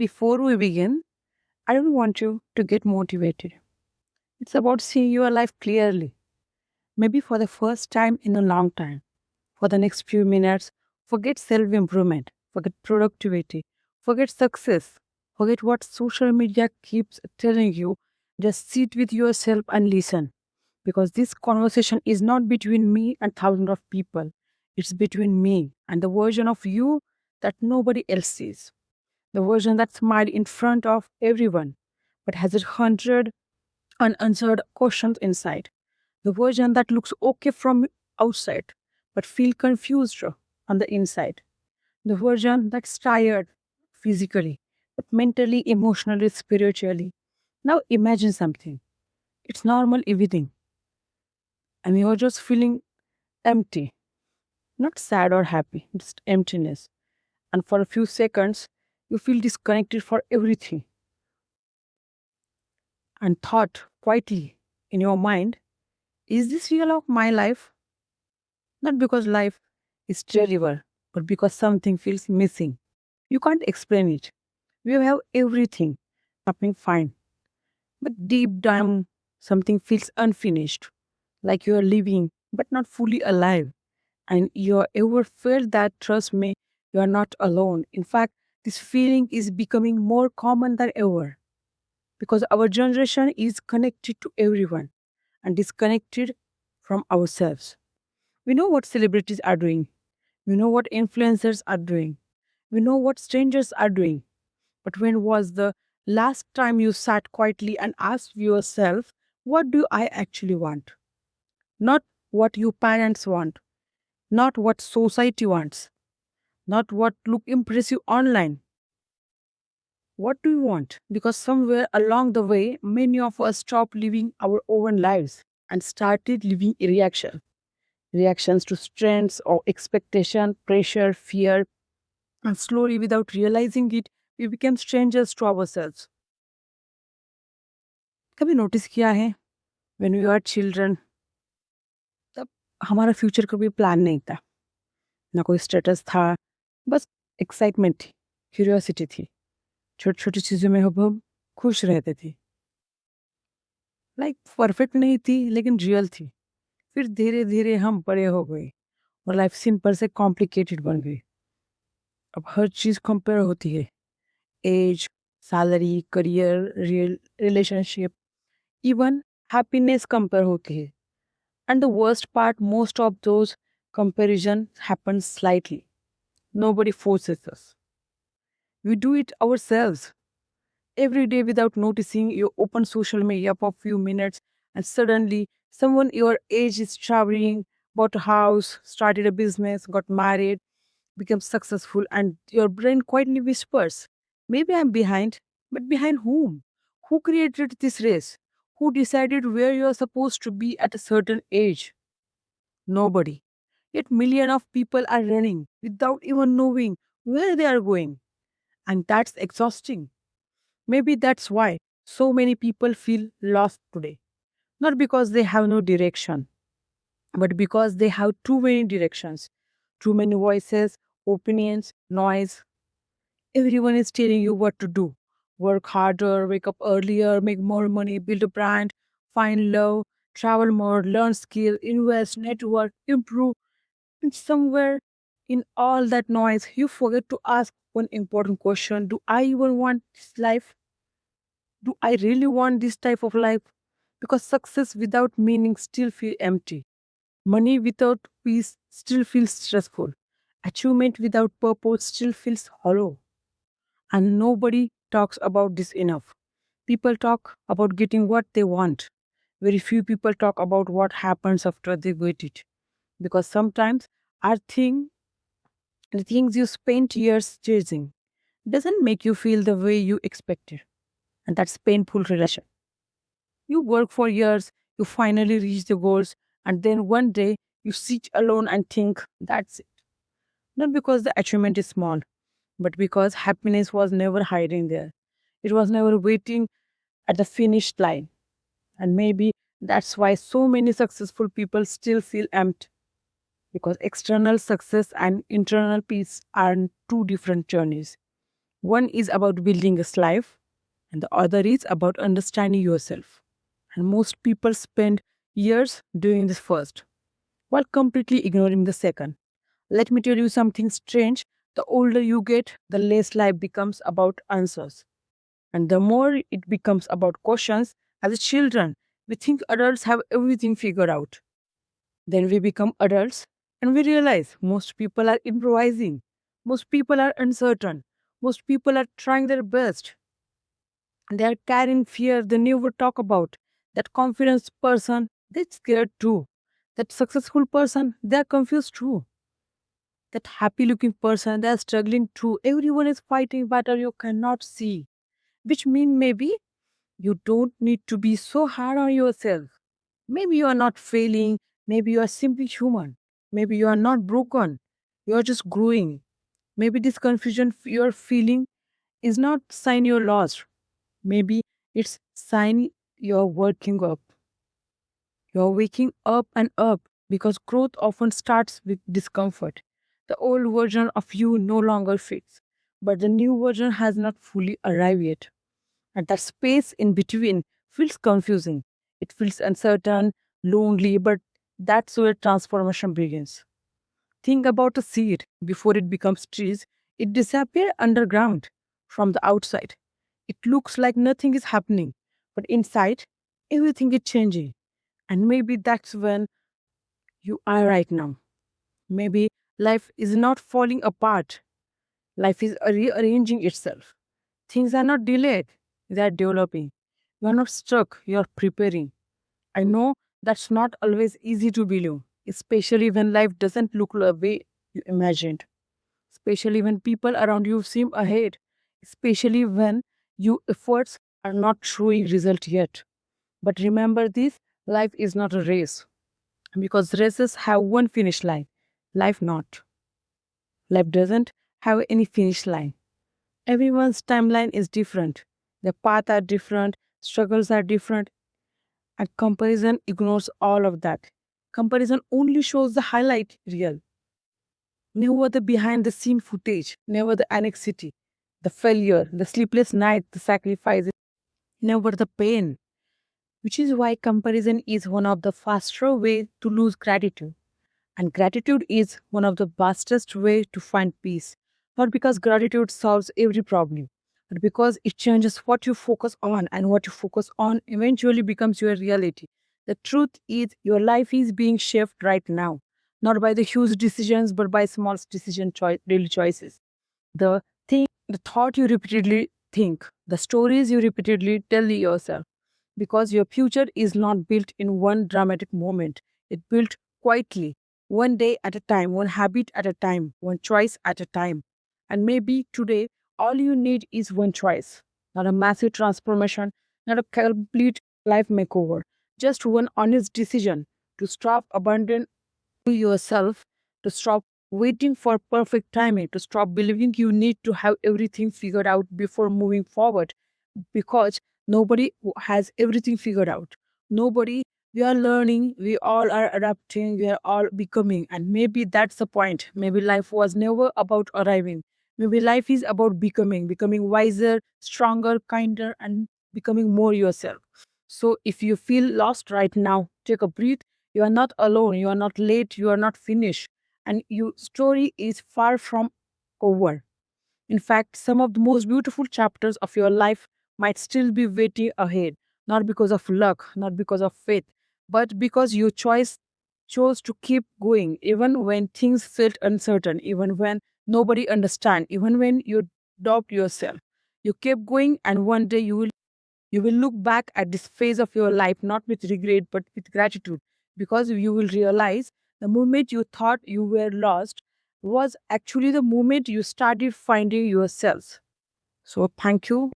Before we begin, I don't want you to get motivated. It's about seeing your life clearly, maybe for the first time in a long time. For the next few minutes, forget self improvement, forget productivity, forget success, forget what social media keeps telling you. Just sit with yourself and listen. Because this conversation is not between me and thousands of people, it's between me and the version of you that nobody else sees. The version that smiled in front of everyone, but has 100 unanswered questions inside. The version that looks okay from outside, but feel confused on the inside. The version that's tired physically, but mentally, emotionally, spiritually. Now imagine something. It's normal evening, and you're just feeling empty, not sad or happy, just emptiness. And for a few seconds, you feel disconnected for everything and thought quietly in your mind, is this real of my life? Not because life is terrible, but because something feels missing. You can't explain it. You have everything, something fine. But deep down, something feels unfinished, like you are living, but not fully alive. And you ever felt that, trust me, you are not alone. In fact, this feeling is becoming more common than ever because our generation is connected to everyone and disconnected from ourselves. We know what celebrities are doing. We know what influencers are doing. We know what strangers are doing. But when was the last time you sat quietly and asked yourself, what do I actually want? Not what your parents want, not what society wants, not what look impressive online. What do you want? Because somewhere along the way, many of us stopped living our own lives and started living a reactions to trends or expectation, pressure, fear, and slowly, without realizing it, we became strangers to ourselves. कभी notice किया है when we are children तब हमारा future का भी plan नहीं था ना कोई स्टेटस था बस एक्साइटमेंट थी क्यूरियोसिटी थी छोटी छोटी चीज़ों में हम खुश रहते थे लाइक परफेक्ट नहीं थी लेकिन रियल थी फिर धीरे धीरे हम बड़े हो गए और लाइफ सिंपल से कॉम्प्लिकेटेड बन गई अब हर चीज़ कंपेयर होती है as salary career real relationship even happiness compare होती है and the worst part most of those comparison happen slightly nobody forces us we do it ourselves every day without noticing. You open social media for a few minutes and suddenly someone your age is traveling, bought a house, started a business, got married, become successful, and your brain quietly whispers, maybe I'm behind. But behind whom? Who created this race? Who decided where you're supposed to be at a certain age? Nobody. Yet millions of people are running without even knowing where they are going. And that's exhausting. Maybe that's why so many people feel lost today. Not because they have no direction, but because they have too many directions, too many voices, opinions, noise. Everyone is telling you what to do. Work harder, wake up earlier, make more money, build a brand, find love, travel more, learn skill, invest, network, improve. And somewhere in all that noise, you forget to ask one important question. Do I even want this life? Do I really want this type of life? Because success without meaning still feels empty. Money without peace still feels stressful. Achievement without purpose still feels hollow. And nobody talks about this enough. People talk about getting what they want. Very few people talk about what happens after they get it. Because sometimes our thing, the things you spent years chasing, doesn't make you feel the way you expected. And that's painful relation. You work for years, you finally reach the goals, and then one day you sit alone and think, that's it. Not because the achievement is small, but because happiness was never hiding there. It was never waiting at the finish line. And maybe that's why so many successful people still feel empty. Because external success and internal peace are two different journeys. One is about building a life, and the other is about understanding yourself. And most people spend years doing this first while completely ignoring the second. Let me tell you something strange. The older you get, the less life becomes about answers. And the more it becomes about questions. As children, we think adults have everything figured out. Then we become adults and we realize most people are improvising. Most people are uncertain. Most people are trying their best. They are carrying fear they never talk about. That confident person, they're scared too. That successful person, they're confused too. That happy looking person, they're struggling too. Everyone is fighting battle you cannot see. Which means maybe you don't need to be so hard on yourself. Maybe you are not failing. Maybe you are simply human. Maybe you are not broken. You are just growing. Maybe this confusion you're feeling is not sign you're lost. Maybe it's sign you're working up. You're waking up and up because growth often starts with discomfort. The old version of you no longer fits, but the new version has not fully arrived yet. And that space in between feels confusing. It feels uncertain, lonely, but that's where transformation begins. Think about a seed before it becomes trees. It disappears underground from the outside. It looks like nothing is happening, but inside, everything is changing. And maybe that's when you are right now. Maybe life is not falling apart, life is rearranging itself. Things are not delayed, they are developing. You are not stuck, you are preparing. I know that's not always easy to believe, especially when life doesn't look the way you imagined, especially when people around you seem ahead, especially when your efforts are not showing result yet. But remember this, life is not a race because races have one finish line. Life not. Life doesn't have any finish line. Everyone's timeline is different. Their paths are different, struggles are different, and comparison ignores all of that. Comparison only shows the highlight reel, never the behind the scene footage, never the anxiety, the failure, the sleepless night, the sacrifices, never the pain. Which is why comparison is one of the faster ways to lose gratitude. And gratitude is one of the fastest way to find peace. Not because gratitude solves every problem, but because it changes what you focus on, and what you focus on eventually becomes your reality. The truth is, your life is being shaped right now, not by the huge decisions, but by small daily choices. The the thought you repeatedly think, the stories you repeatedly tell yourself, because your future is not built in one dramatic moment. It built quietly, one day at a time, one habit at a time, one choice at a time. And maybe today, all you need is one choice, not a massive transformation, not a complete life makeover, just one honest decision to stop abandoning yourself, to stop waiting for perfect timing, to stop believing you need to have everything figured out before moving forward, because nobody has everything figured out. Nobody, we are learning, we all are adapting, we are all becoming. And maybe that's the point. Maybe life was never about arriving. Maybe life is about becoming, becoming wiser, stronger, kinder, and becoming more yourself. So if you feel lost right now, take a breath. You are not alone, you are not late, you are not finished, and your story is far from over. In fact, some of the most beautiful chapters of your life might still be waiting ahead, not because of luck, not because of faith, but because you chose to keep going, even when things felt uncertain, even when nobody understand, even when you doubt yourself. You kept going, and one day you will look back at this phase of your life not with regret but with gratitude, because you will realize the moment you thought you were lost was actually the moment you started finding yourself. So, thank you.